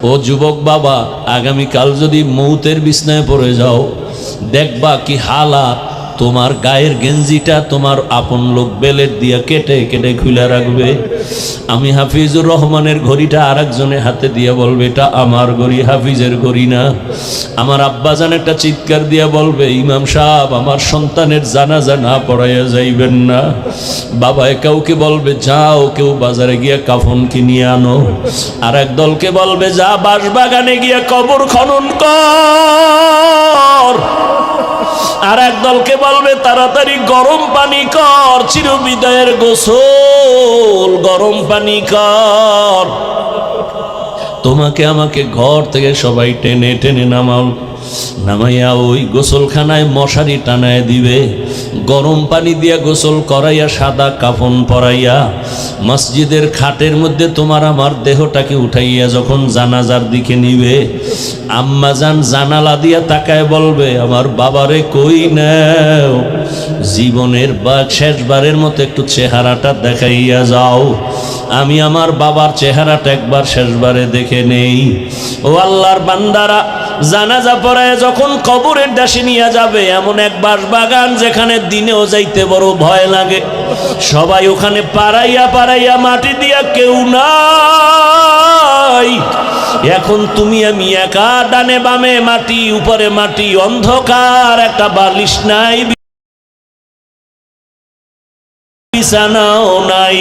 ও যুবক বাবা, আগামীকাল যদি মৌতের বিছনায় পড়ে যাও, দেখবা কি হালাত। তোমার গায়ের গেঞ্জিটা তোমার আপন লোক বেলেট দিয়া কেটে কেটে খুলে রাখবে। আমি হাফিজুর রহমানের ঘড়িটা আর একজনের হাতে দিয়ে বলবে, এটা আমার ঘড়ি, হাফিজের ঘড়ি না। আমার আব্বাজান একটা চিৎকার দিয়ে বলবে, ইমাম সাহেব আমার সন্তানের জানাজা না পড়াইয়া যাইবেন না। বাবা কাউকে বলবে, যাও কেউ বাজারে গিয়া কাফন কিনিয়ে আনো। আর এক দলকে বলবে, যা বাঁশবাগানে গিয়া কবর খনন কর। আর এক দলকে বলবে, তাড়াতাড়ি গরম পানি কর, চিরবিদায়ের গোসল গরম পানি কর। তোমাকে আমাকে ঘর থেকে সবাই টেনে টেনে নামাইয়া ওই গোসলখানায় মশারি টানায় দিবে, গরম পানি দিয়া গোসল করাইয়া সাদা কাফন পরাইয়া মসজিদের খাটের মধ্যে তোমার আমার দেহটাকে উঠাইয়া যখন জানাজার দিকে নিবে, আম্মাজান জানালা দিয়া তাকায় বলবে, আমার বাবারে কই নাও, জীবনের বা শেষবারের মতো একটু চেহারাটা দেখাইয়া যাও। আমি আমার বাবার চেহারাটা একবার শেষবারে দেখে নেই। ও আল্লাহর বান্দারা, জানাজা পড়ায় যখন কবরের ডাশে নিয়ে যাবে, এমন এক বাঁশবাগান যেখানে দিনেও যাইতে বড় ভয় লাগে, সবাই ওখানে পাড়াইয়া পাড়াইয়া মাটি দিয়া কেউ নাই। এখন তুমি আমি একা, ডানে বামে মাটি, উপরে মাটি, অন্ধকার, একটা বালিশ নাই, বিছানাও নাই।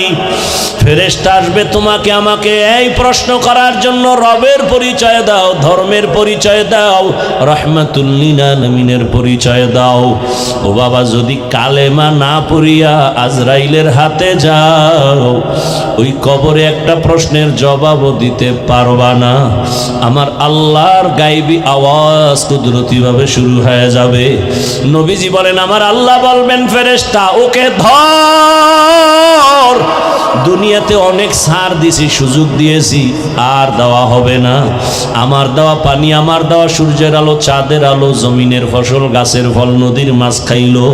ফেরেশতা আসবে তোমাকে আমাকে এই প্রশ্ন করার জন্য, রবের পরিচয় দাও, ধর্মের পরিচয় দাও, রাহমাতুল লিল আলামিনের পরিচয় দাও। ও বাবা, যদি কালেমা না পড়িয়া আজরাইলের হাতে যাও, ওই কবরে একটা প্রশ্নের জবাবও দিতে পারবা না। আমার আল্লাহর গায়বী আওয়াজ কুদরতিভাবে শুরু হয়ে যাবে। নবীজি বলেন, আমার আল্লাহ বলবেন, ফেরেশতা ওকে ধর। দুনিয়াতে অনেক ছাড় দিয়েছি, সুযোগ দিয়েছি, আর দেওয়া হবে না। আমার দেওয়া পানি, আমার দেওয়া সূর্যের আলো, চাঁদের আলো, জমিনের ফসল, গাছের ফল, নদীর মাছ খাইলো।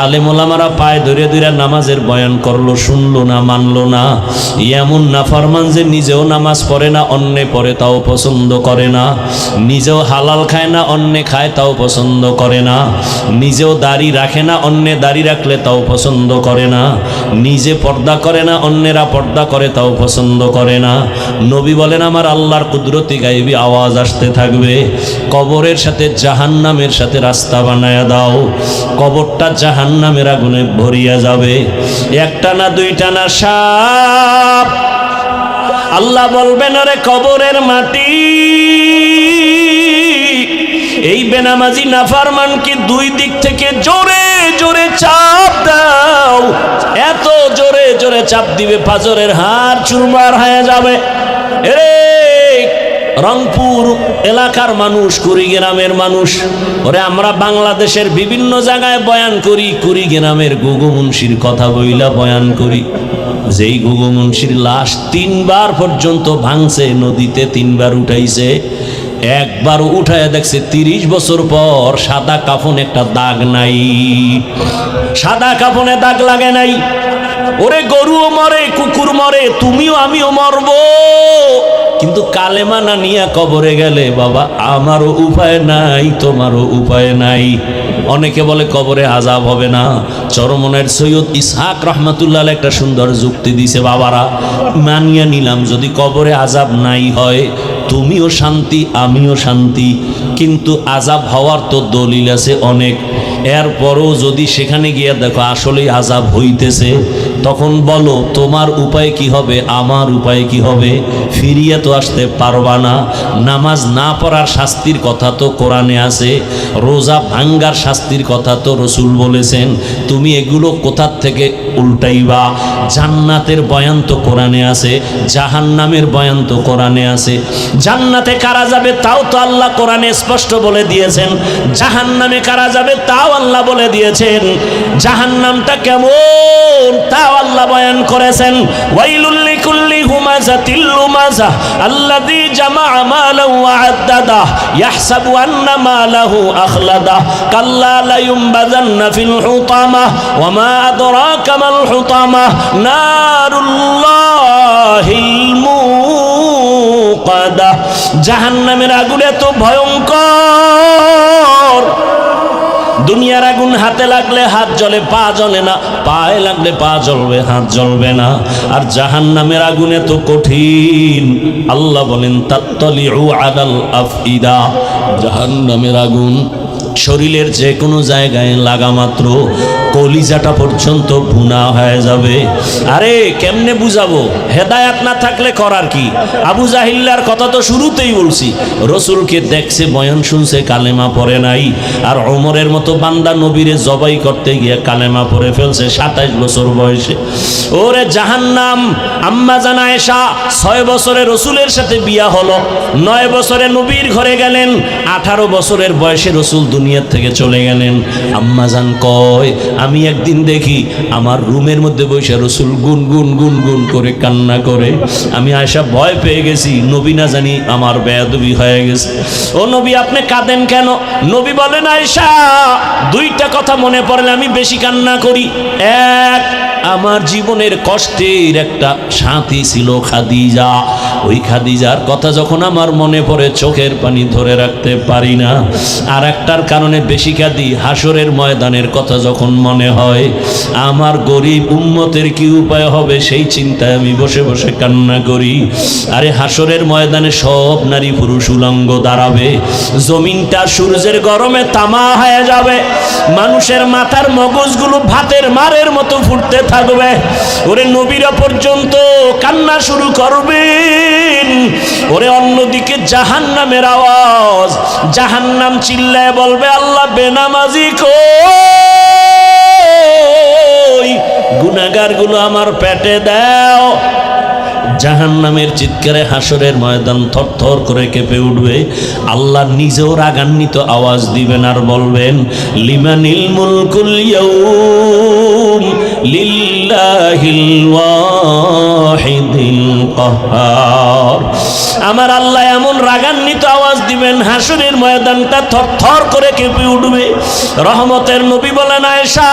আলেম ওলামারা পায়ে ধরে ধরে নামাজের বয়ান করলো, শুনলো না, মানলো না। এমন নাফরমান যে নিজেও নামাজ পড়ে না, অন্যে পড়ে তাও পছন্দ করে না। নিজেও হালাল খায় না, অন্যে খায় তাও পছন্দ করে না। নিজেও দাড়ি রাখে না, অন্যে দাড়ি রাখলে তাও পছন্দ করে না। নিজে পর্দা করে না, অন্যেরা পর্দা করে তাও পছন্দ করে না। নবী বলেন, আমার আল্লাহর কুদরতি গায়বী আওয়াজ আসতে থাকবে, কবরের সাথে জাহান্নামের সাথে রাস্তা বানায়া দাও। কবরটা জাহান্নামের আগুনে ভরিয়া যাবে। একটা না দুইটা না, সাপ। আল্লাহ বলবেন, আরে কবরের মাটি, এই বেনামাজি নাফরমানকে দুই দিক থেকে জোরে জোরে চাপ দাও। এত জোরে জোরে চাপ দিবে, পাঁজরের হাড় চুরমার হয়ে যাবে। এরে রংপুর এলাকার মানুষ, কুড়িগ্রামের মানুষ, ওরে আমরা বাংলাদেশের বিভিন্ন জায়গায় বয়ান করি, কুড়িগ্রামের গুগু মুন্সির কথা বইলা বয়ান করি। যেই গুগু মুন্সির লাশ 3 বার পর্যন্ত ভাঙছে, নদীতে 3 বার উঠাইছে, একবার উঠায় দেখছে 30 বছর পর সাদা কাফন একটা দাগ নাই, সাদা কাফনে দাগ লাগে নাই। ওরে গরুও মরে, কুকুর মরে, তুমিও আমিও মরবো, কিন্তু কালেমা না নিয়ে কবরে গেলে বাবা আমারও উপায় নাই, তোমারও উপায় নাই। অনেকে বলে কবরে আযাব হবে না। চরমনের সৈয়দ ইসহাক রহমাতুল্লাহ একটা সুন্দর যুক্তি দিছে, বাবারা মানিয়ে নিলাম যদি কবরে আযাব নাই হয়, তুমিও শান্তি আমিও শান্তি, কিন্তু আযাব হওয়ার তো দলিল আছে অনেক। এরপরও যদি সেখানে গিয়ে দেখো আসলেই আযাব হইতেছে, তখন বলো তোমার উপায় কি হবে, আমার উপায় কি হবে? ফিরিয়ে তো আসতে পারবা না। নামাজ না পড়ার শাস্তির কথা তো কোরআনে আছে, রোজা ভাঙ্গার শাস্তির কথা তো রসুল বলেছেন। তুমি এগুলো কোথার থেকে উল্টাইবা? জান্নাতের বয়ান তো কোরআনে আছে, জাহান্নামের বয়ান তো কোরআনে আছে। জান্নাতে কারা যাবে তাও তো আল্লাহ কোরআনে স্পষ্ট বলে দিয়েছেন, জাহান্নামে কারা যাবে তাও আল্লাহ বলে দিয়েছেন। জাহান্নামটা কেমন তাও আল্লাহ বয়ান করেছেন। ওয়াইলুল লিকুল্লি হুমাযাতিল লুমাযা আল্লাযী জামাআ মালান ওয়া আদ্দাদা ইয়াহসাবু আন্না মালাহু আখলাদা কাল্লা লা ইউনবাযান্না ফিল হুতামা ওয়া মা আদরাকা মাল হুতামা নারুল্লাহিল মুকাদা। জাহান্নামের আগুন এত ভয়ঙ্কর, দুনিয়ার আগুন হাতে লাগলে হাত জ্বলে, পা জ্বলে না, পায়ে লাগলে পা জ্বলবে, হাত জ্বলবে না। আর জাহান্নামের আগুন এত কঠিন, আল্লাহ বলেন তাত্তালিউ আলাল আফইদা, জাহান্নামের আগুন শরীরের যে কোনো জায়গায় লাগা মাত্র কলিজাটা পর্যন্ত ভুনা হয়ে যাবে। আরে কেমনে বুঝাবো, হেদায়াত না থাকলে করার কি? আবু জাহিল্লার কথা তো শুরুতেই বলছি, রসুলকে দেখছে, বয়ান শুনছে, কালেমা পড়ে নাই। আর ওমরের মতো বান্দা নবীরে জবাই করতে গিয়ে কালেমা পড়ে ফেলছে 27 বছর বয়সে। ওরে জাহান্নাম! আম্মা জান আয়েশা 6 বছরে রসুলের সাথে বিয়া হলো, 9 বছরে নবীর ঘরে গেলেন, 18 বছরের বয়সে রসুল দুনিয়ার থেকে চলে গেলেন। আম্মা জান কয়, আমি একদিন দেখি আমার রুমের মধ্যে বসে রসুল গুনগুন গুনগুন করে কান্না করে। আমি আয়েশা ভয় পেয়ে গেছি, নবী না জানি আমার বেয়াদবি হয়ে গেছে। ও নবী, আপনি কাঁদেন কেন? নবী বলেন, আয়েশা, 2টা কথা মনে পড়লে আমি বেশি কান্না করি। এক, আমার জীবনের কষ্টের একটা সাথী ছিল খাদিজা, ওই খাদিজার কথা যখন আমার মনে পড়ে চোখের পানি ধরে রাখতে পারি না। আর একটার কারণে বেশি কাঁদি, হাসরের ময়দানের কথা যখন মনে হয়, আমার গরিব উম্মতের কি উপায় হবে সেই চিন্তায় আমি বসে বসে কান্না করি। আরে হাসরের ময়দানে সব নারী পুরুষ উলঙ্গ দাঁড়াবে, জমিনটা সূর্যের গরমে তামা হয়ে যাবে, মানুষের মাথার মগজগুলো ভাতের মারের মতো ফুটতে থাকবে। ওরে নবীরা পর্যন্ত কান্না শুরু করবেন। ওরে অন্যদিকে জাহান্নামের আওয়াজ, জাহান্নাম চিল্লায় বলবে, আল্লাহ বেনামাজি কই, গুনাহগারগুলো আমার পেটে দাও। জাহান্নামের চিৎকারে হাসরের ময়দান থরথর করে কেঁপে উঠবে। আল্লাহ নিজেও রাগান্বিত আওয়াজ দিবেন আর বলবেন, লিমানিল মুলকুল ইয়াউম লিল্লাহিল ওয়াহিদিল কাহ্হার। আমার আল্লাহ এমন রাগান্বিত আওয়াজ দিবেন, হাসরের ময়দানটা থরথর করে কেঁপে উঠবে। রহমতের নবী বলেন, আয়েশা,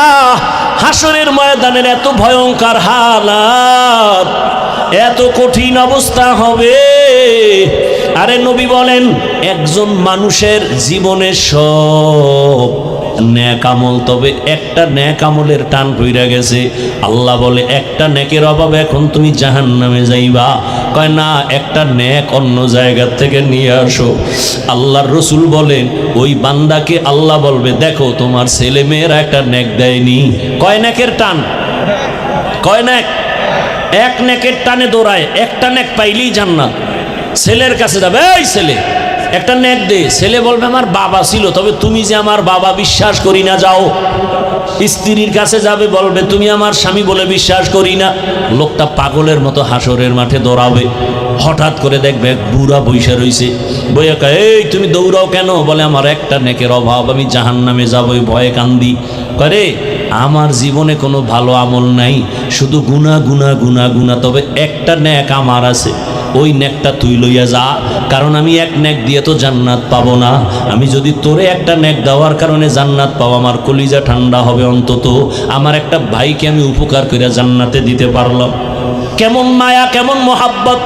হাসরের ময়দানের এত ভয়ঙ্কর হালাত, এত কঠিন অবস্থা হবে। আরে নবী বলেন, একজন মানুষের জীবনে সব নেক আমল, তবে একটা নেক আমলের টান পইরা গেছে। আল্লাহ বলে, একটা নেকের অভাবে এখন তুমি জাহান্নামে যাইবা। কয় না, একটা নেক অন্য জায়গা থেকে নিয়ে আসো। আল্লাহর রসুল বলেন, ওই বান্দাকে আল্লাহ বলবে, দেখো তোমার ছেলে মেয়েরা একটা নেক দেয়নি। কয় নেকের টান? কয় নেক? এক নেকের টানে দৌড়ায়, একটা নেক পাইলেই জান্নাত। ছেলের কাছে যাবে, এই ছেলে একটা নেক দে। ছেলে বলবে, আমার বাবা ছিল, তবে তুমি যে আমার বাবা বিশ্বাস করি না, যাও। স্ত্রীর কাছে যাবে, বলবে, তুমি আমার স্বামী বলে বিশ্বাস করি না। লোকটা পাগলের মতো হাসরের মাঠে দৌড়াবে। হঠাৎ করে দেখবে বুড়া বইসা রইছে, বইয়া কয়, এই তুমি দৌড়াও কেন? বলে, আমার একটা নেকের অভাব, আমি জাহান্নামে যাবো, ভয়ে কান্দি। করে, আমার জীবনে কোনো ভালো আমল নাই, শুধু গুনাহ গুনাহ গুনাহ গুনাহ, তবে একটা নেক আমার আছে, ওই নেকটা তুই লইয়া যা। কারণ আমি এক নেক দিয়ে তো জান্নাত পাবো না, আমি যদি তোরে একটা নেক দেওয়ার কারণে জান্নাত পাবো, আমার কলিজা ঠান্ডা হবে। অন্তত আমার একটা ভাইকে আমি উপকার করে জান্নাতে দিতে পারলাম। কেমন মায়া, কেমন মোহাব্বত!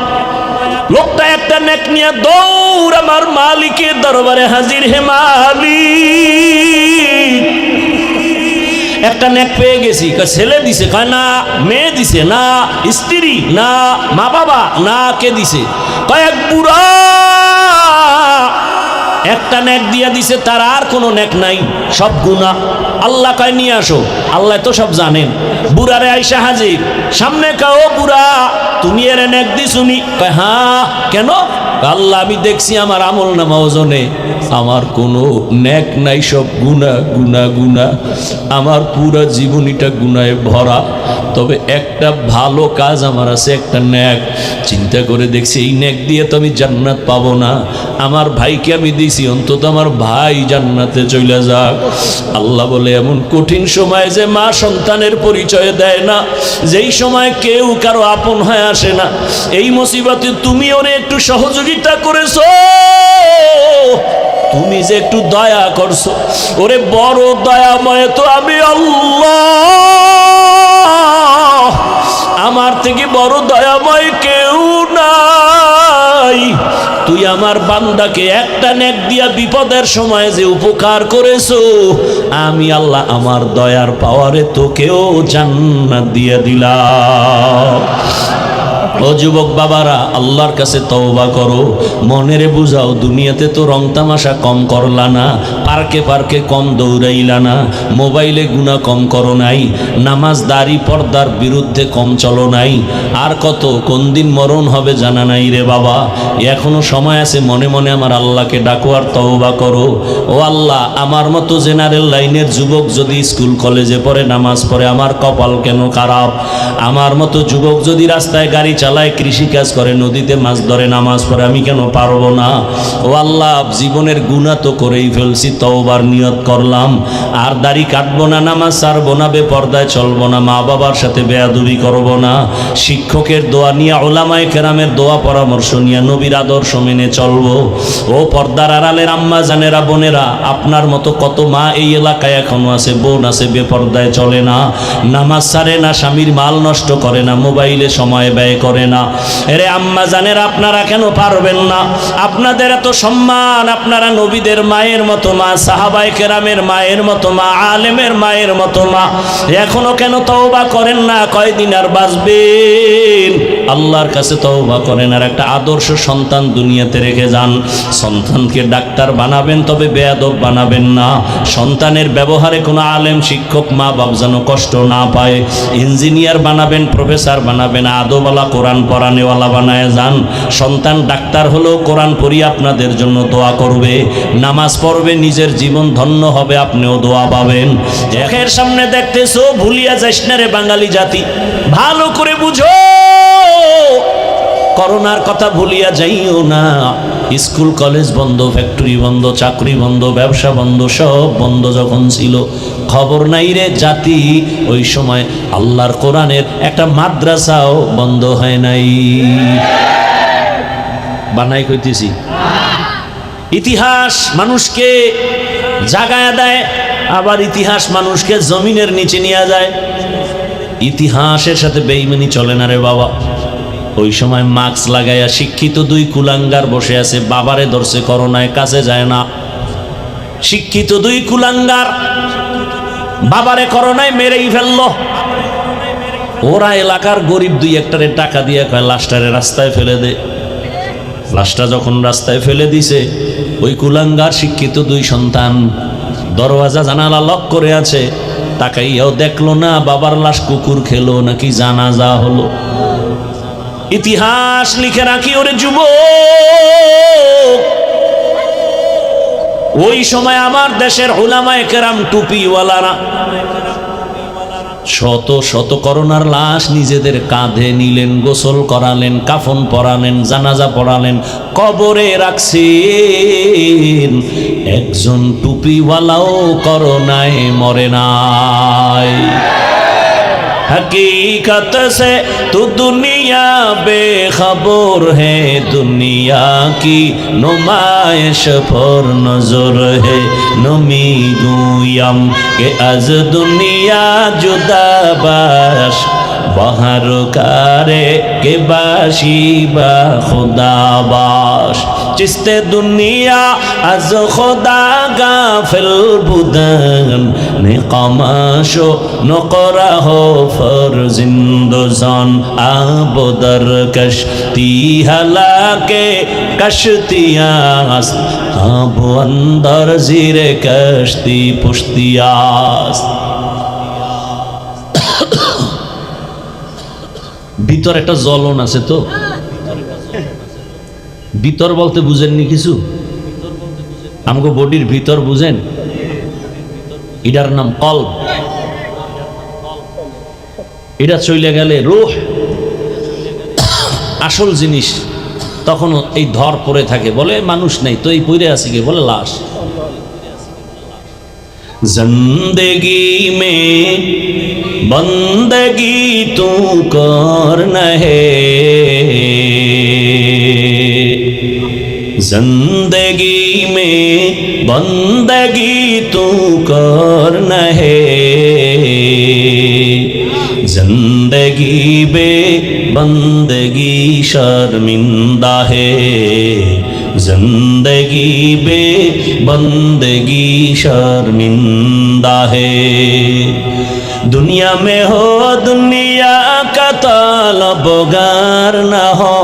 লোকটা একটা নেক নিয়ে দৌড় আমার মালিকের দরবারে হাজির। হে মালিক, একটা নেক পেয়ে গেছি। ছেলে দিছে? কয় না। মেয়ে দিছে? না। স্ত্রী? না। মা বাবা? না। কে দিছে? কয়েক বুড়া একটা নেক দিয়া দিছে, তার আর কোনো নেক নাই, সব গুনাহ। আল্লাহ কয়, নিয়ে আসো। আল্লাহ তো সব জানেন। বুড়ারে আইসা হাজির, সামনে কয়, ও বুড়া, তুমি এর নেক দিছুনি? কয়, হ্যাঁ। কেন? আল্লাহ, আমি দেখছি আমার আমল নামা ওজনে আমার কোনো নেক নাই, সব গুনাহ গুনাহ গুনাহ, আমার পুরা জীবনীটা গুনাহে ভরা, তবে একটা ভালো কাজ আমার আছে, একটা নেক। চিন্তা করে দেখছি, এই নেক দিয়ে তো আমি জান্নাত পাবো না, আমার ভাইকে আমি দিছি, অন্তত আমার ভাই জান্নাতে চলে যাক। আল্লাহ বলে, এমন কঠিন সময় যে মা সন্তানের পরিচয় দেয় না, যেই সময় কেউ কারো আপন হয়ে আসে না, এই মুসিবতে তুমি ওরে একটু সহযোগিতা করেছো, তুমি যে একটু দয়া করছো, ওরে বড় দয়াময় তো আমি আল্লাহ, আমার থেকে বড় দয়াময় কেউ নাই। আমার বান্দাকে একটা নেক দিয়া বিপদের সময় যে উপকার করেছো, আমি আল্লাহ আমার দয়ার পাওয়ারে তোকেও জান্নাত দিয়ে দিলাম। ও যুবক বাবারা, আল্লাহর কাছে তওবা করো, মনেরে বুঝাও দুনিয়াতে তো রং তামাশা কম করলা না, পার্কে পার্কে কম দৌড়াইলা না, মোবাইলে গুনাহ কম করো নাই, নামাজ দাড়ি পর্দার বিরুদ্ধে কম চলো নাই, আর কত কোন দিন মরণ হবে জানা নাই রে বাবা। এখনো সময় আছে, মনে মনে আমার আল্লাহকে ডাকো আর তওবা করো। ও আল্লাহ, আমার মতো জেনারেল লাইনের যুবক যদি স্কুল কলেজে পড়ে, নামাজ পড়ে, আমার কপাল কেন খারাপ। আমার মতো যুবক যদি রাস্তায় গাড়ি চালায়, কৃষিকাজ করে, নদীতে মাছ ধরে, নামাজ পড়ে, আমি কেন পারবো না। ও আল্লাহ, জীবনের গুনাহ তো করেই ফেলছি, তওবার নিয়ত করলাম, আর দাড়ি কাটবো না, নামাজ ছাড়বো না, বেপর্দায় চলবো না, মা বাবার সাথে বেয়াদবি করবো না, শিক্ষকের দোয়া নিয়ে, ওলামায়ে কেরামের দোয়া পরামর্শ নিয়ে নবীর আদর্শ মেনে চলবো। ও পর্দার আড়ালের আম্মা জানেরা, বোনেরা, আপনার মতো কত মা এই এলাকায় এখনো আছে, বোন আছে, বেপর্দায় চলে না, নামাজ ছাড়ে না, স্বামীর মাল নষ্ট করে না, মোবাইলে সময় ব্যয় করে না। এরে আম্মা জানেরা, আপনারা কেন পারবেন না? আপনাদের এত সম্মান, আপনারা নবীদের মায়ের মতো মা, সাহাবায়ে কেরামের মায়ের মতো মা, আলেমের মায়ের মতো মা, এখনো কেন তওবা করেন না? কয়দিন আর বাঁচবেন? আল্লাহর কাছে তওবা করেন, আর একটা আদর্শ সন্তান দুনিয়াতে রেখে যান। সন্তানকে ডাক্তার বানাবেন, তবে বেয়াদব বানাবেন না। সন্তানের ব্যবহারে কোনো আলেম, শিক্ষক, মা বাপ যেন কষ্ট না পায়। ইঞ্জিনিয়ার বানাবেন, প্রফেসর বানাবেন, আদবওয়ালা, কোরআন পড়ানেওয়ালা বানায় যান। সন্তান ডাক্তার হলেও কোরআন পড়িয়ে আপনাদের জন্য দোয়া করবে, নামাজ পড়বে, নিজের জীবন ধন্য হবে, আপনিও দোয়া পাবেন। চোখের সামনে দেখতেছো, ভুলিয়া যাইস না রে বাঙালি জাতি, ভালো করে বুঝো। করোনার কথা ভুলিয়া যাইও না। স্কুল কলেজ বন্ধ, ফ্যাক্টরি বন্ধ, চাকরি বন্ধ, ব্যবসা বন্ধ, সব বন্ধ যখন ছিল, খবর নাই রে জাতি, ওই সময় আল্লাহর কোরআনের একটা মাদ্রাসাও বন্ধ হয় নাই। বানাই কইতেছি, ইতিহাস মানুষকে জাগায়া দেয়, আবার ইতিহাস মানুষকে জমিনের নিচে নিয়ে যায়। ইতিহাসের সাথে বেঈমানি চলে না রে বাবা। ওই সময় মাস্ক লাগাইয়া শিক্ষিত দুই কুলাঙ্গার বসে আছে, বাবারে ধরছে করোনায়, কাছে যায় না। শিক্ষিত দুই কুলাঙ্গার বাবারে করোনায় মেরেই ফেললো। ওরা এলাকার গরিব দুই একটারে টাকা দিয়ে কয় লাশটারে রাস্তায় ফেলে দে। লাশটা যখন রাস্তায় ফেলে দিছে, ওই কুলাঙ্গার শিক্ষিত দুই সন্তান দরওয়াজা জানালা লক করে আছে, তাকাইয়াও দেখলো না বাবার লাশ কুকুর খেলো নাকি জানাজা হলো। ইতিহাস লিখে রাখি ওরে যুবক, ওই সময় আমার দেশের উলামায়ে কেরাম, টুপিওয়ালারা শত শত করোনার লাশ নিজেদের কাঁধে নিলেন, গোসল করালেন, কাফন পরালেন, জানাজা পড়ালেন, কবরে রাখছেন। একজন টুপিওয়ালাও করোনায় মরে নাই। हकीकत से तो दुनिया बेखबर है, दुनिया की नुमाइश पर नजर है। नमी गुयम के आज दुनिया जुदा बाश, बाहर कारे के बाशी बा खुदा बाश। चिस्ते दुनिया आज खुदा गाफिल बुदन, निकामाशो नकरा हो फर जिंदोजान। आबदर कश्ती हलाके कश्तियास, अब अंदर जीरे कश्ती पुश्तियास। ভিতর একটা জ্বলন আছে তো, ভিতর বলতে বুঝেননি কিছু? আমাকে বডির ভিতর বুঝেন, এটার নাম কলব। এটা চলে গেলে রূহ, আসল জিনিস, তখন এই ধর পড়ে থাকে, বলে মানুষ নাই তো, এই পড়ে আছে কি, বলে লাশ। जिंदगी में बंदगी तू करना है, जिंदगी में बंदगी तू करना है। जिंदगी बे बंदगी शर्मिंदा है, जिंदगी बे बंदगी शर्मिंदा है। दुनिया में हो दुनिया का तलबगार न हो,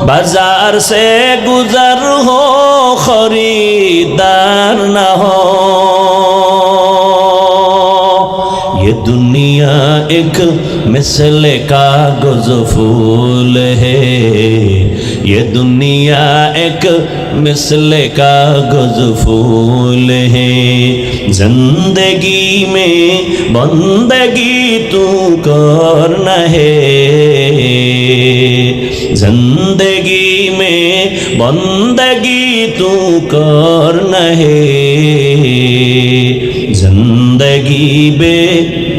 बाजार से गुजर हो खरीदार न हो। ये दुनिया एक मिसल कागज फूल है, ये दुनिया एक मिसल कागज फूल है। जिंदगी में बंदगी तू करना है, जिंदगी में बंदगी तू करना है। जिंदगी बे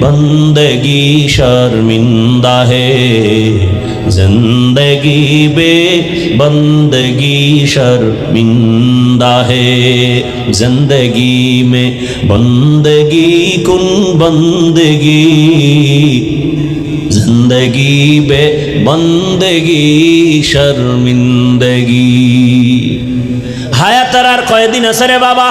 बंदगी शर्मिंदा है, जिंदगी बे बंदगी शर्मिंदा है। जिंदगी में बंदगी कुन बंदगी, जिंदगी बे बंदगी शर्मिंदगी। হায়াতের আর কয়দিন আছে রে বাবা,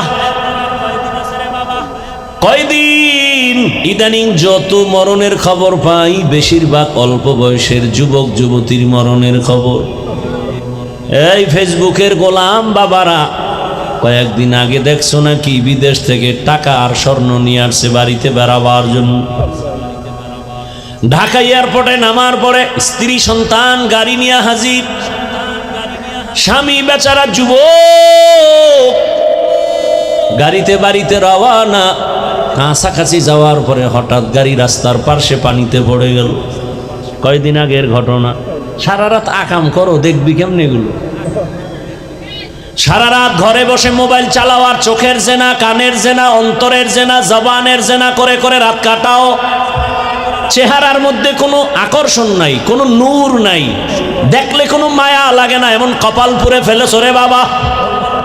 কয়দিন? ইদানিং যত মরণের খবর পাই বেশিরভাগ অল্প বয়সের যুবক যুবতীর মরণের খবর। এই ফেসবুকের গোলাম বাবারা কয়েকদিন আগে দেখছো নাকি বিদেশ থেকে টাকা আর স্বর্ণ নিয়ে আসছে বাড়িতে বেড়াবার জন্য। ঢাকা এয়ারপোর্টে নামার পরে স্ত্রী সন্তান গাড়ি নিয়ে হাজির, স্বামী বেচারা যুবক গাড়িতে বাড়িতে রওয়ানা। কাছাকাছি যাওয়ার পরে হঠাৎ গাড়ি রাস্তার পার্শ্বে পানিতে পড়ে গেল। কয়দিন আগের ঘটনা। সারা রাত আকাম করো, দেখবি কেমনে এগুলো। সারা রাত ঘরে বসে মোবাইল চালাও আর চোখের জেনা, কানের জেনা, অন্তরের জেনা, জবানের জেনা করে করে রাত কাটাও। চেহারার মধ্যে কোনো আকর্ষণ নাই, কোনো নূর নাই, দেখলে কোনো মায়া লাগে না, এমন কপাল পুরে ফেলেছো রে বাবা।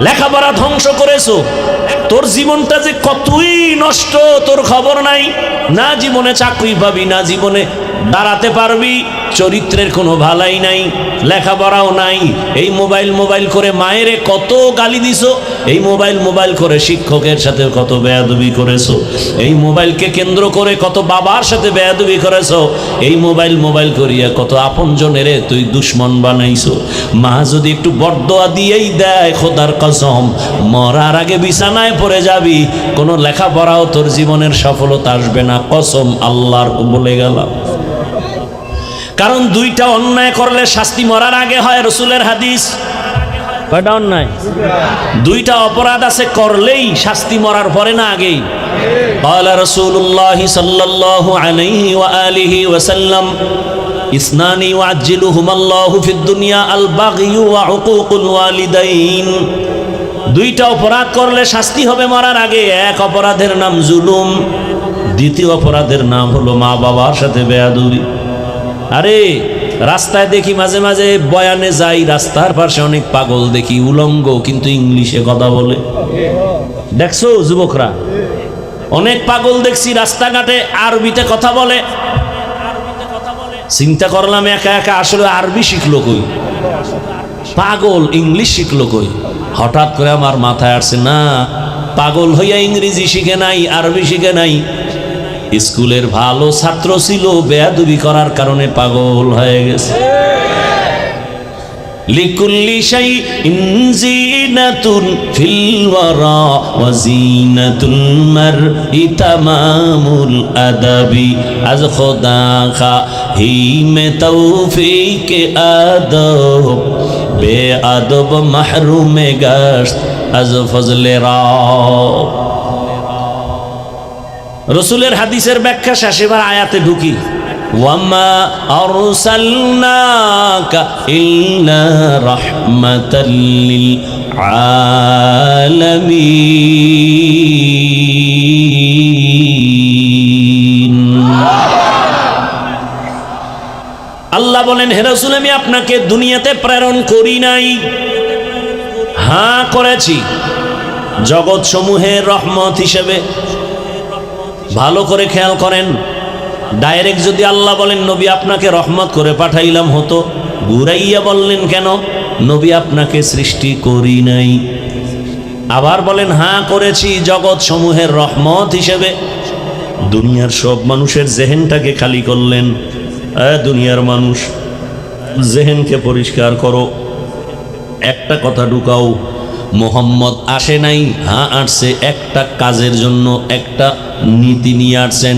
লেখাপড়া ধ্বংস করেছো, তোর জীবনটা যে কতই নষ্ট তোর খবর নাই। না জীবনে চাকরি পাবি, না জীবনে দাঁড়াতে পারবি, চরিত্রের কোনো ভালাই নাই, লেখাপড়াও নাই। এই মোবাইল মোবাইল করে মায়েরে কত গালি দিছো, এই মোবাইল মোবাইল করে শিক্ষকের সাথে কত বেয়াদবি করেছো, এই মোবাইলকে কেন্দ্র করে কত বাবার সাথে বেয়াদবি করেছো, এই মোবাইল মোবাইল করিয়া কত আপনজনেরে তুই দুশ্মন বানাইছো। মা যদি একটু বরদোয়া দিয়েই দেয়, খোদার কসম মরার আগে বিছানায় পড়ে যাবি, কোনো লেখাপড়াও তোর জীবনের সফলতা আসবে না, কসম আল্লাহর বলে গেলাম। কারণ দুইটা অন্যায় করলে শাস্তি মরার আগে হয়, রাসূলের হাদিস। কয়টা অন্যায়? দুইটা অপরাধ আছে করলেই শাস্তি মরার পরে না আগেই। ক্বালা রাসূলুল্লাহ সাল্লাল্লাহু আলাইহি ওয়া আলিহি ওয়া সাল্লাম ইসনানি ইউআজ্জিলুহুমাল্লাহু ফিদ দুনিয়া আল বাগয়ু ওয়া উকুকুল ওয়ালিদাইন। দুইটা অপরাধ করলে শাস্তি হবে মরার আগে। এক অপরাধের নাম জুলুম, দ্বিতীয় অপরাধের নাম হলো মা বাবার সাথে বেয়াদবি। আরে রাস্তায় দেখি মাঝে মাঝে বয়ানে যাই, রাস্তার পাশে অনেক পাগল দেখি, উলঙ্গ কিন্তু ইংলিশে কথা বলে। দেখছো যুবকরা, অনেক পাগল দেখছি রাস্তাঘাটে আরবিতে কথা বলে। চিন্তা করলাম একা একা আসলে আরবি শিখলো কই, পাগল ইংলিশ শিখলো কই। হঠাৎ করে আমার মাথায় আসছে, না পাগল হইয়া ইংরেজি শিখে নাই, আরবি শিখে নাই, স্কুলের ভালো ছাত্র ছিল, বেয়াদবি করার কারণে পাগল হয়ে গেছে। লিকুল্লি শাইইন জিনাতুন ফিল ওয়ারা ওয়া জিনাতুল মারই তামামুল আদাবি আজ খোদা খাহিমে তৌফিক আদব বেআদব মাহরুমে গাশত আজ ফজলে রব। রসুলের হাদিসের ব্যাখ্যা শেষ, এবার আয়াতে ঢুকি। ওয়ামা আরসালনাকা ইল্লা রাহমাতাল লিল আলামিন। আল্লাহ বলেন, হে রাসূল আমি আপনাকে দুনিয়াতে প্রেরণ করি নাই, হ্যাঁ করেছি জগৎ সমূহের রহমত হিসেবে। ভালো করে খেয়াল করেন, ডাইরেক্ট যদি আল্লাহ বলেন নবী আপনাকে রহমত করে পাঠাইলাম হতো, ঘুরাইয়া বললেন, কেন নবী আপনাকে সৃষ্টি করি নাই? আবার বলেন, হ্যাঁ করেছি, জগৎ সমূহের রহমত হিসেবে। দুনিয়ার সব মানুষের জেহেনটাকে খালি করলেন। দুনিয়ার মানুষ, জেহেনকে পরিষ্কার করো, একটা কথা ঢুকাও, মোহাম্মদ আসে নাই, হ্যাঁ আসছে একটা কাজের জন্য, একটা নীতি নিয়ে আসছেন।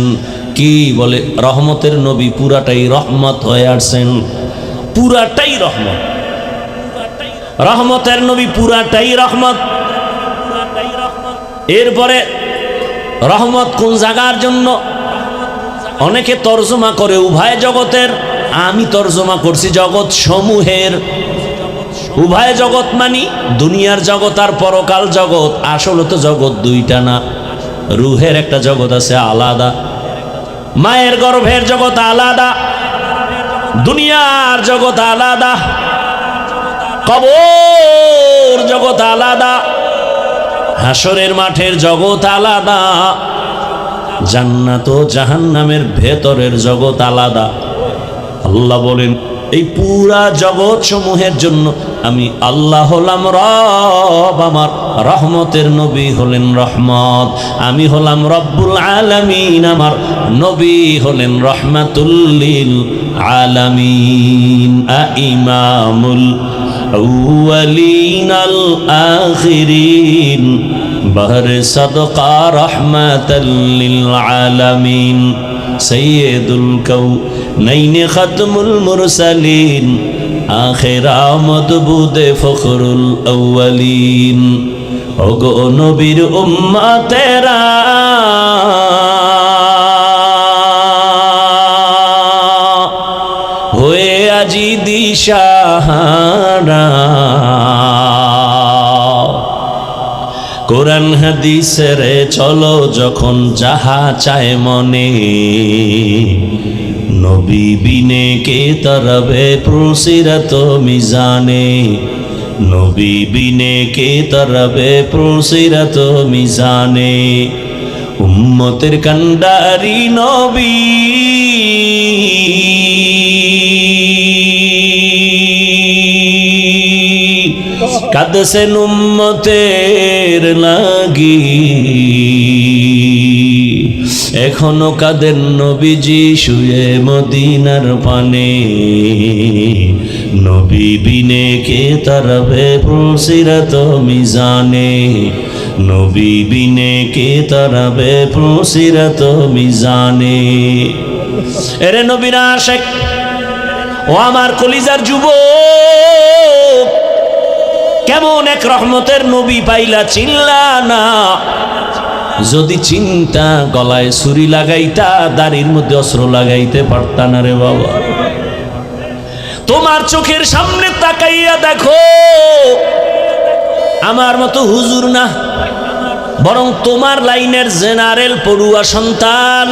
কি বলে? রহমতের নবী পুরাটাই রহমত হয়ে আসছেন, পুরাটাই রহমত। রহমতের নবী পুরাটাই রহমত। এরপরে রহমত কোন জায়গার জন্য? অনেকে তর্জমা করে উভয় জগতের, আমি তর্জমা করছি জগৎ সমূহের। উভয় জগৎ মানি দুনিয়ার জগৎ আর পরকাল জগৎ। আসলে তো জগৎ দুইটা না, রুহের একটা জগৎ আছে আলাদা, মায়ের গর্ভের জগৎ আলাদা, দুনিয়ার জগৎ আলাদা, কবর জগৎ আলাদা, হাসরের মাঠের জগৎ আলাদা, জান্নাত ও জাহান্নামের ভেতরের জগৎ আলাদা। আল্লাহ বলেন, এই পুরা জগৎ সমূহের জন্য আমি আল্লাহ হলাম রব, আমার রহমতের নবী হলেন রহমত। আমি হলাম রব্বুল আলামিন, আমার নবী হলেন রহমাতুল লিল আলামিন। ইমামুল আউয়ালিন আল আখিরিন, বহরে সদকা রহমাতাল লিল আলামিন, সৈয়দুল কাউনাইন খাতমুল মুরসালিন, আখিরা মদবুদে ফখরুল আউয়ালিন। ওগো নবীর উম্মতেরা, হয়ে আজি দিশাহারা, কোরআন হাদিসের চলো যখন যাহা চায় মনে, নবী বিনে কে তরবে প্রসিরত মিজানে, নবী বিনে কে তরবে প্রসিরত মিজানে। উম্মতের কান্ডারি নবী, কাঁদছেন উম্মতের লাগি, এখনো কাঁদেন নবীজি শুয়ে মদিনার পানে, নবী বিনে কে তারাবে প্রসিরত মিজানে, নবী বিনে কে তারাবে প্রসিরত মিজানে। এরে নবীর আশিক, ও আমার কলিজার যুবক, কেমন এক রহমতের নবী পাইলা চিনলা না? যদি চিন্তা গলায় ছুরি লাগাইতা, দাড়ির মধ্যে অস্ত্র লাগাইতে পারতা না রে বাবা। তোমার চোখের সামনে তাকাইয়া দেখো, আমার মতো হুজুর না, বরং তোমার লাইনের জেনারেল পড়ুয়া সন্তান।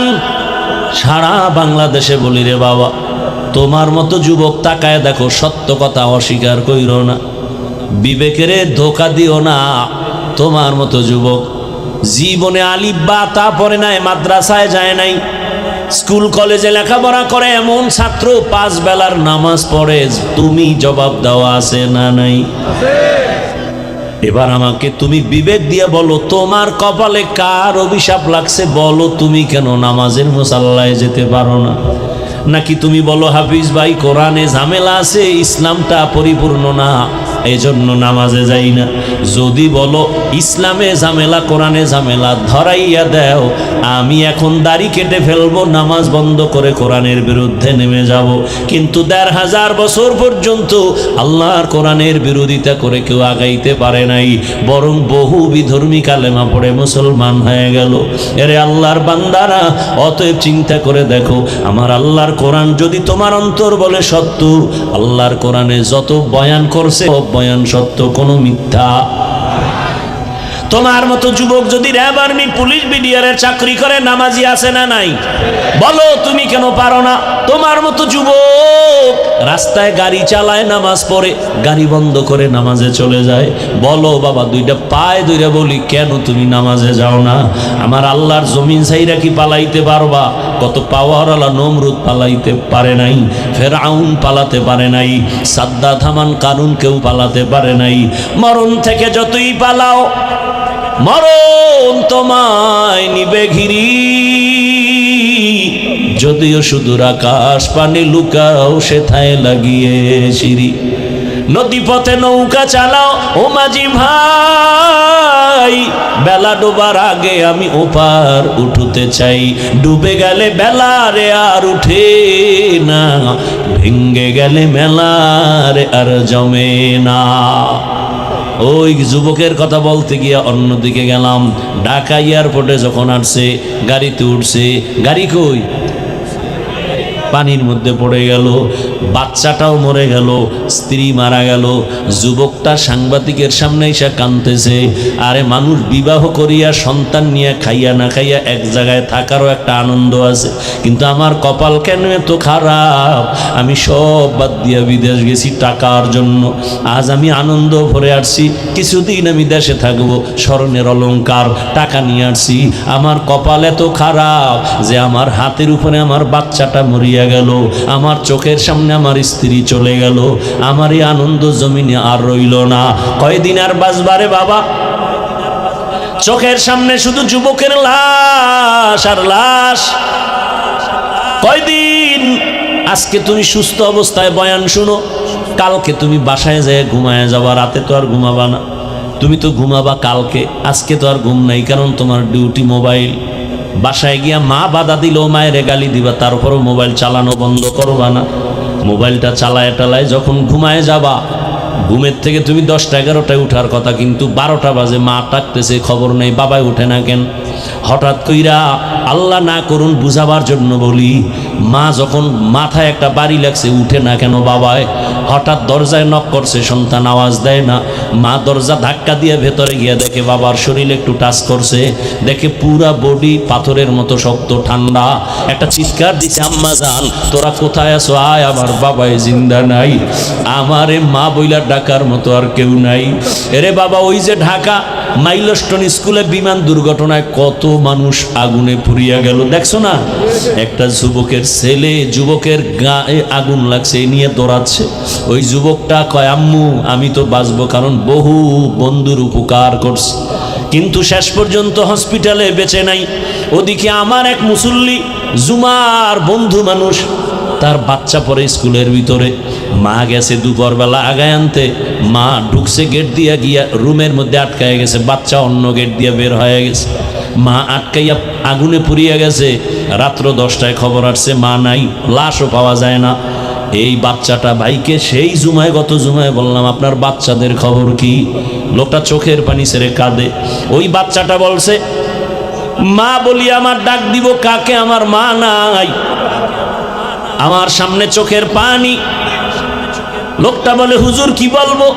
সারা বাংলাদেশে বলি রে বাবা, তোমার মতো যুবক তাকায় দেখো, সত্য কথা অস্বীকার কইরো না, বিবেকের ধোকা দিও না। তোমার মতো যুবক জীবনে আলিফ বা তা পড়ে নাই, মাদ্রাসায় যায় নাই, স্কুল কলেজে লেখাপড়া করে এমন ছাত্র 5 বেলার নামাজ পড়ে, তুমি জবাব দেওয়া আছে না নাই? এবার আমাকে তুমি বিবেক দিয়ে বলো, তোমার কপালে কার অভিশাপ লাগছে? বলো, তুমি কেন নামাজের মুসাল্লায় যেতে পারো না? নাকি তুমি বলো, হাফিজ ভাই কোরআনে ঝামেলা আছে, ইসলামটা পরিপূর্ণ না, এজন্য নামাজে যাই না। যদি বলো ইসলামে ঝামেলা, কোরআনে ঝামেলা, ধরাইয়া দাও, আমি এখন দাড়ি কেটে ফেলবো, নামাজ বন্ধ করে কোরআনের বিরুদ্ধে নেমে যাব। কিন্তু 1500 বছর পর্যন্ত আল্লাহর কোরআনের বিরোধিতা করে কেউ আগাইতে পারে নাই, বরং বহু বিধর্মী কালেমা পড়ে মুসলমান হয়ে গেল। এরে আল্লাহর বান্দারা, অতএব চিন্তা করে দেখো, আমার আল্লাহর কোরআন যদি তোমার অন্তর বলে সত্য, আল্লাহর কোরআনে যত বয়ান করছে বয়ান সত্য, কোনো মিথ্যা। তোমার মতো যুবক যদি র্যাব আর্মি পুলিশ বিডিআরের চাকরি করে, নামাজি আছে না নাই? বলো তুমি কেন পারো না? তোমার মতো যুবক রাস্তায় গাড়ি চালায়, নামাজ পড়ে, গাড়ি বন্ধ করে নামাজে চলে যায়। বলো বাবা, দুইটা পায়ে দুইটা বলি, কেন তুমি নামাজে যাও না? আমার আল্লাহর জমিন ছাইরা কি পালাইতে পারবা? কত পাওয়ারওয়ালা নমরুদ পালাইতে পারে নাই, ফেরাউন পালাতে পারে নাই, সাদ্দাত হামান কারুন কেউ পালাতে পারে নাই। মরণ থেকে যতই পালাও, মরণ তোমায় নিবে ঘিরি। যদিও সুদূর আকাশ পানি লুকাও, সেথায় লাগিয়ে সিঁড়ি। নদী পথে নৌকা চালাও ও মাঝি ভাই, বেলা ডোবার আগে আমি ওপার উঠতে চাই। ডুবে গেলে বেলা রে আর উঠে না, ভেঙ্গে গেলে মেলা রে আর জমে না। ওই যুবকের কথা বলতে গিয়ে অন্যদিকে গেলাম। ঢাকা এয়ারপোর্টে যখন আসছে, গাড়িতে উঠছে, গাড়ি কই? পানির মধ্যে পড়ে গেল, বাচ্চাটাও মরে গেল, স্ত্রী মারা গেল। যুবকটা সাংবাদিকের সামনে এসে কাঁদতেছে। আরে মানুষ বিবাহ করিয়া সন্তান নিয়ে খাইয়া না খাইয়া এক জায়গায় থাকারও একটা আনন্দ আছে, কিন্তু আমার কপাল কেন এত খারাপ? আমি সব বাদ দিয়া বিদেশ গেছি টাকার জন্য, আজ আমি আনন্দ ভরে আসছি। কিছুদিন আমি দেশে থাকবো, স্মরণের অলংকার টাকা নিয়ে আসছি। আমার কপাল এত খারাপ যে আমার হাতের উপরে আমার বাচ্চাটা মরিয়া গেল, আমার চোখের সামনে আমার স্ত্রী চলে গেল, আমার এই আনন্দ জমিনে আর রইল না। কয়দিন আর বাঁচবারে বাবা? চোখের সামনে শুধু যুবকের লাশ আর লাশ। কয়দিন? আজকে তুমি সুস্থ অবস্থায় বয়ান শুনো, কালকে তুমি বাসায় যেয়ে ঘুমায় যাবা। রাতে তো আর ঘুমাবা না, তুমি তো ঘুমাবা কালকে। আজকে তো আর ঘুম নাই, কারণ তোমার ডিউটি মোবাইল। বাসায় গিয়া মা বাধা দিলেও মায়ের গালি দিবা, তারপরও মোবাইল চালানো বন্ধ করবা না। মোবাইলটা চালায় টালায় যখন ঘুমায় যাবা, ঘুমের থেকে তুমি 10টা 11টায় উঠার কথা, কিন্তু 12টা বাজে, মা ডাকতেছে, খবর নেই, বাবাই উঠে না কেন? হঠাৎ কইরা, আল্লাহ না করুন বুঝাবার জন্য বলি, মা যখন মাথায় একটা বাড়ি লাগছে, উঠে না কেন বাবায়? হঠাৎ দরজায় নক করছে, সন্তান আওয়াজ দেয় না। মা দরজা ধাক্কা দিয়ে ভেতরে গিয়ে দেখে বাবার শরীরে একটু টাচ করছে, দেখে পুরা বডি পাথরের মতো শক্ত ঠান্ডা। একটা চিৎকার দিছে, আম্মা জান তোরা কোথায় আছো? আয়, আমার বাবাই জিন্দা নাই। আমারে মা বইলা ডাকার মতো আর কেউ নাই। এরে বাবা, ওই যে ঢাকা মাইলস্টোন স্কুলে বিমান দুর্ঘটনায় কত মানুষ আগুনে পুড়িয়া গেল, দেখছো না? একটা যুবকের ছেলে, যুবকের গায়ে আগুন লাগছে, এ নিয়ে দৌড়াচ্ছে। ওই যুবকটা কয়, আম্মু আমি তো বাঁচবো, কারণ বহু বন্ধুর উপকার করছি, কিন্তু শেষ পর্যন্ত হসপিটালে বেঁচে নাই। ওদিকে আমার এক মুসল্লি, জুমার বন্ধু মানুষ, তার বাচ্চা পড়ে স্কুলের ভিতরে। মা গেছে দুপুরবেলা আগায় আনতে, মা ঢুকছে গেট দিয়া, গিয়া রুমের মধ্যে আটকায় গেছে, বাচ্চা অন্য গেট দিয়ে বের হয়ে গেছে। মা আটকাইয়া আগুনে পুড়িয়া গেছে। রাত্র 10টায় খবর আসছে মা নাই, লাশও পাওয়া যায় না। এই বাচ্চাটা ভাইকে সেই জুমায়, গত জুমায় বললাম আপনার বাচ্চাদের খবর কি? লোকটা চোখের পানি ছেড়ে কাঁদে। ওই বাচ্চাটা বলছে, মা বলি আমার ডাক দিব কাকে? আমার মা নাই, আমার সামনে চোখের পানি। লোকটা বলে, হুজুর কি বলবো?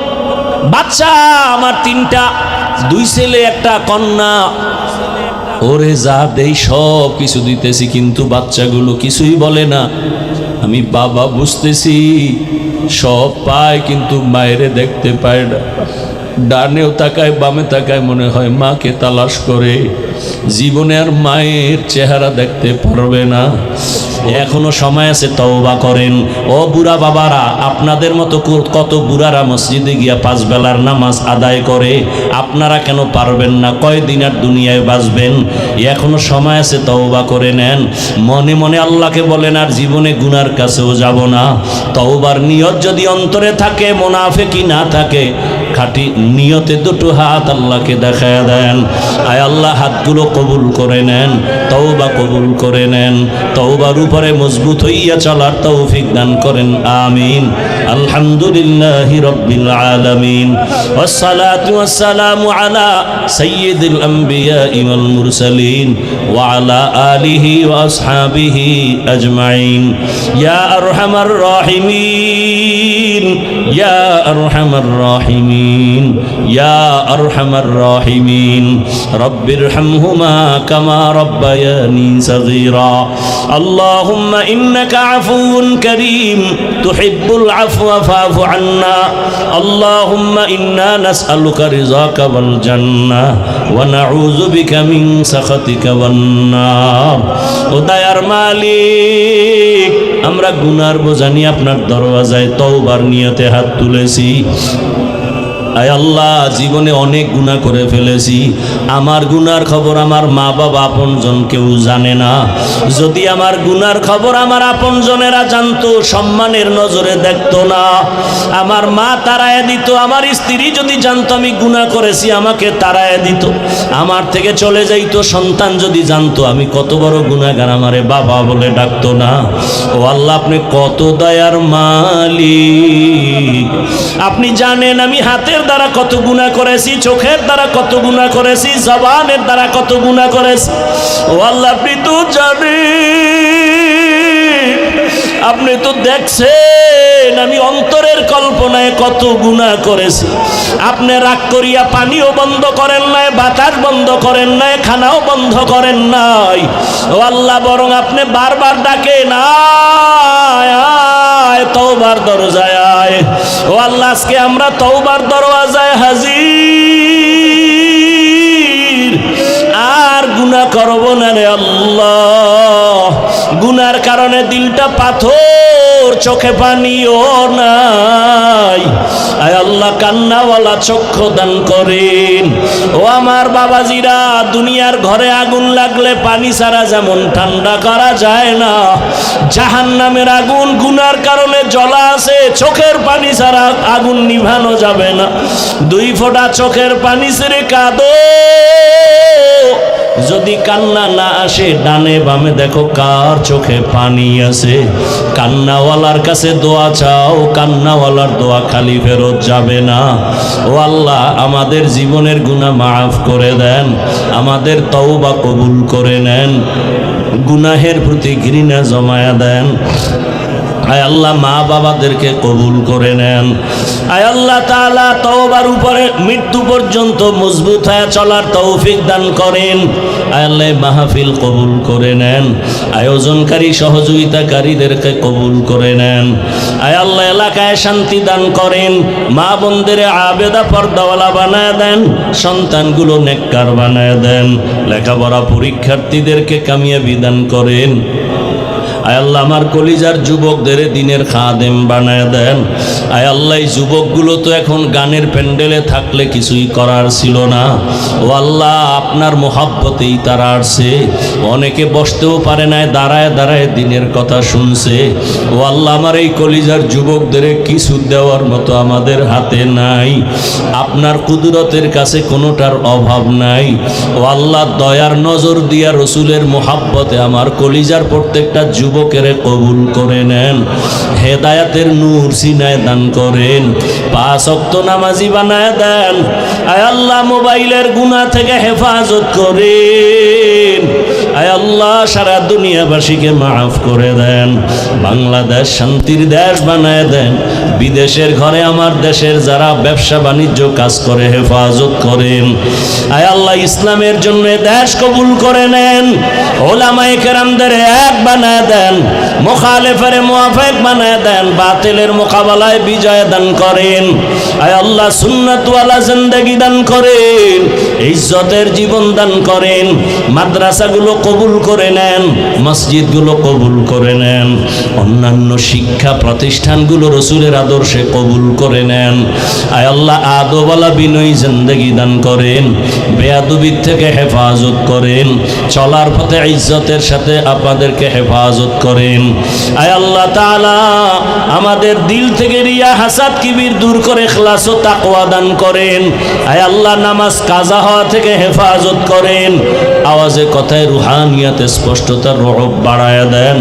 বাচ্চা আমার 3টা, 2 ছেলে 1 কন্যা। ওরে যা দেই সব কিছু দিতেছি, কিন্তু বাচ্চাগুলো কিছুই বলে না। আমি বাবা বুঝতেছি, সব পায় কিন্তু মায়েরে দেখতে পায় না। ডানেও তাকায় বামে তাকায়, মনে হয় মাকে তালাশ করে, জীবনে আর মায়ের চেহারা দেখতে পারবে না। এখনো সময় আছে, তওবা করেন। ও বুড়া বাবারা, আপনাদের মতো কত বুড়ারা মসজিদে গিয়া 5 বেলার নামাজ আদায় করে, আপনারা কেন পারবেন না? কয়দিন আর দুনিয়ায় বাঁচবেন? এখনো সময় আছে, তওবা করে নেন। মনে মনে আল্লাহকে বলেন, আর জীবনে গুনার কাছেও যাব না। তওবার নিয়ত যদি অন্তরে থাকে, মুনাফিকি না থাকে, খাঁটি নিয়তে 2টো হাত আল্লাহকে দেখায় দেন। আয় আল্লাহ, হাতগুলো কবুল করে নেন, তওবা কবুল করে নেন, তওবার উপরে মজবুত হইয়া চলার তৌফিক দান করেন, আমিন। আলহামদুলিল্লাহি রাব্বিল আলামিন, ওয়াসসালাতু ওয়াসসালামু আলা সাইয়্যিদিল আমবিয়া ওয়াল মুরসালিন ওয়া আলা আলিহি ওয়া আসহাবিহি আজমাইন। ইয়া আরহামার রাহিমিন, ইয়া আরহামার রাহিমিন। الراحمين يا أرحم الراحمين رب ارحمهما كما ربياني صغيرا اللهم إنك عفو كريم تحب العفو فاعف عنا اللهم إنا نسألك رضاك والجنة ونعوذ بك من سخطك والنار ও দয়ার মালিক আমরা গুনার বোঝা নিয়ে আপনার দরওয়াজায় তওবার নিয়তে হাত তুলেছি আয় আল্লাহ জীবনে অনেক গুনাহ করে ফেলেছি আমার গুনার খবর আমার মা বাবা আপনজন কেউ জানে না যদি আমার গুনার খবর আমার আপনজনেরা জানতো সম্মানের নজরে দেখতো না আমার মা তাড়ায় দিত আমার স্ত্রী যদি জানতো আমি গুনাহ করেছি আমাকে তাড়ায় দিত আমার থেকে চলে যাইতো সন্তান যদি জানতো আমি কত বড় গুনাহগার আমারে বাবা বলে ডাকতো না ও আল্লাহ আপনি কত দয়ার মালিক আপনি জানেন আমি হাতের দ্বারা কত গুনাহ করেছি চোখের দ্বারা কত গুনাহ করেছি জবানের দ্বারা কত গুনাহ করেছি ও আল্লাহ আপনি তো জানেন আপনি তো দেখছেন আমি অন্তরের কল্পনায় কত গুনাহ করেছি আপনি রাগ করিয়া পানিও বন্ধ করেন নাই বাতাস বন্ধ করেন নাই খানাও বন্ধ করেন নাই ও আল্লাহ বরং আপনি বারবার ডাকেন আয় তওবার দরজায় আয় ও আল্লাহ আজকে আমরা তওবার দরওয়াজায় হাজির আর গুনাহ করব না রে আল্লাহ গুনার কারণে দিলটা পাথর চোখে পানিও নাই আয় আল্লাহ কান্নাওয়ালা চক্ষু দান করেন ও আমার বাবাজিরা দুনিয়ার ঘরে আগুন লাগলে পানি ছাড়া যেমন ঠান্ডা করা যায় না জাহান্নামের আগুন গুনার কারণে জ্বলা আছে চোখের পানি ছাড়া আগুন নিভানো যাবে না দুই ফোঁটা চোখের পানি ছেড়ে কাঁদো যদি কান্না না আসে ডানে বামে দেখো কার চোখে পানি আছে কান্নাওয়ালার কাছে দোয়া চাও কান্নাওয়ালার দোয়া খালি ফেরত যাবে না ও আল্লাহ আমাদের জীবনের গুনাহ মাফ করে দেন আমাদের তওবা কবুল করে নেন গুনাহের প্রতি ঘৃণা জমায়া দেন আয় আল্লাহ মা বাবাদেরকে কবুল করে নেন আয় আল্লাহ তাআলা তওবার উপরে মৃত্যু পর্যন্ত মজবুত হয়ে চলার তৌফিক দান করেন আয় আল্লাহ মাহফিল কবুল করে নেন আয়োজনকারী সহযোগিতাকারীদেরকে কবুল করে নেন আয় আল্লাহ এলাকায় শান্তি দান করেন মা বোনদের আবেদা পর্দাওয়ালা বানায় দেন সন্তানগুলো নেককার বানায় দেন লেখাপড়া পরীক্ষার্থীদেরকে কামিয়াবি দান করেন আয় আল্লাহ আমার কলিজার যুবকদের দিনের খাদেম বানায় দেন আয় আল্লাহ এই যুবকগুলো তো এখন গানের প্যান্ডেলে থাকলে কিছুই করার ছিল না ও আল্লাহ আপনার মোহাব্বতেই তারা আসছে অনেকে বসতেও পারে না দাঁড়ায় দাঁড়ায় দিনের কথা শুনছে ও আল্লাহ আমার এই কলিজার যুবকদের কিছু দেওয়ার মতো আমাদের হাতে নাই আপনার কুদরতের কাছে কোনোটার অভাব নাই ও আল্লাহ দয়ার নজর দিয়া রসুলের মোহাব্বতে আমার কলিজার প্রত্যেকটা যুবকের কবুল করে নেন হেদায়াতের নূর সিনায় দান করেন 5 ওয়াক্ত নামাজি বানায় দেন আয় আল্লাহ মোবাইলের গুনাহ থেকে হেফাজত করেন আয় আল্লাহ সারা দুনিয়াবাসীকে মাফ করে দেন বাংলাদেশ শান্তির দেশ বানায় দেন বিদেশের ঘরে আমার দেশের যারা ব্যবসা বাণিজ্য কাজ করে হেফাজত করেন আয় আল্লাহ ইসলামের জন্য দেশ কবুল করে নেন ওলামায়ে কেরামদের এক বানায় দেন মুখালেফের মুওয়াফিক বানায় দেন বাতিলের মোকাবেলায় বিজয় দান করেন আয় আল্লাহ সুন্নাতওয়ালা জিন্দেগি দান করেন ইজ্জতের জীবন দান করেন মাদ্রাসাগুলো কবুল করে নেন মসজিদগুলো কবুল করে নেন অন্যান্য শিক্ষা প্রতিষ্ঠানগুলো রসুলের আদর্শে কবুল করে নেন আয় আল্লাহ আদবওয়ালা বিনয়ী জিন্দেগি দান করেন বেয়াদবির থেকে হেফাজত করেন চলার পথে ইজ্জতের সাথে আপনাদেরকে হেফাজত করেন আয় আল্লাহ তাআলা আমাদের দিল থেকে রিয়া হাসাদ কিবির দূর করে ইখলাস ও তাকওয়া দান করেন আয় আল্লাহ নামাজ কাজা হওয়া থেকে হেফাজত করেন আওয়াজে কথায় রুহানিয়াতে স্পষ্টতার রূপ বাড়ায়া দেন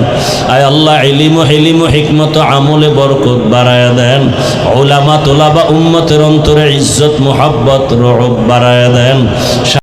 আয় আল্লাহ ইলম ও হিকমত আমলে বরকত বাড়ায়া দেন উলামা তোলাবা উম্মতের অন্তরে ইজ্জত মুহাব্বত রূপ বাড়ায়া দেন।